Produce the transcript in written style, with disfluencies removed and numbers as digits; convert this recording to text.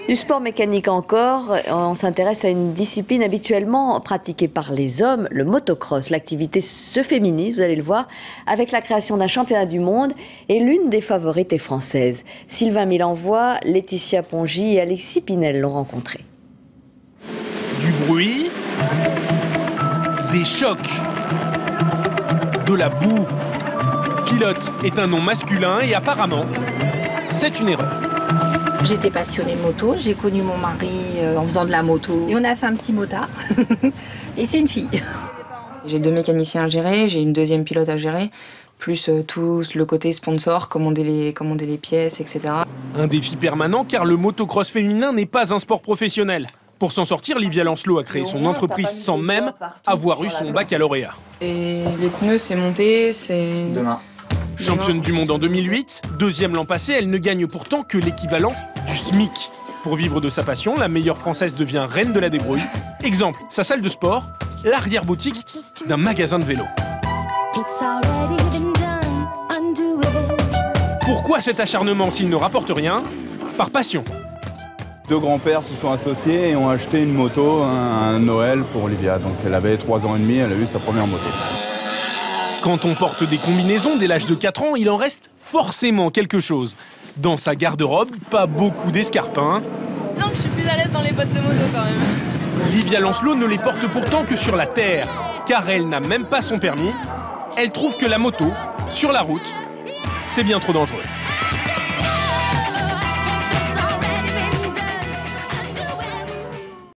Du sport mécanique encore, on s'intéresse à une discipline habituellement pratiquée par les hommes, le motocross. L'activité se féminise, vous allez le voir, avec la création d'un championnat du monde et l'une des favorites est française. Sylvain Milenvois, Laetitia Pongy et Alexis Pinel l'ont rencontré. Du bruit, des chocs, de la boue. Pilote est un nom masculin et apparemment, c'est une erreur. J'étais passionnée de moto, j'ai connu mon mari en faisant de la moto. Et on a fait un petit motard. Et c'est une fille. J'ai 2 mécaniciens à gérer, j'ai une 2e pilote à gérer, plus tout le côté sponsor, commander les pièces, etc. Un défi permanent car le motocross féminin n'est pas un sport professionnel. Pour s'en sortir, Livia Lancelot a créé son entreprise sans même avoir eu son baccalauréat. Et les pneus, c'est monté, c'est... Demain. Championne du monde en 2008, 2e l'an passé, elle ne gagne pourtant que l'équivalent du SMIC. Pour vivre de sa passion, la meilleure française devient reine de la débrouille. Exemple, sa salle de sport, l'arrière-boutique d'un magasin de vélo. Pourquoi cet acharnement s'il ne rapporte rien? Par passion. 2 grands-pères se sont associés et ont acheté une moto, un Noël pour Olivia. Donc elle avait 3 ans et demi, elle a eu sa première moto. Quand on porte des combinaisons dès l'âge de 4 ans, il en reste forcément quelque chose. Dans sa garde-robe, pas beaucoup d'escarpins. Disons que je suis plus à l'aise dans les bottes de moto quand même. Livia Lancelot ne les porte pourtant que sur la terre, car elle n'a même pas son permis. Elle trouve que la moto, sur la route, c'est bien trop dangereux.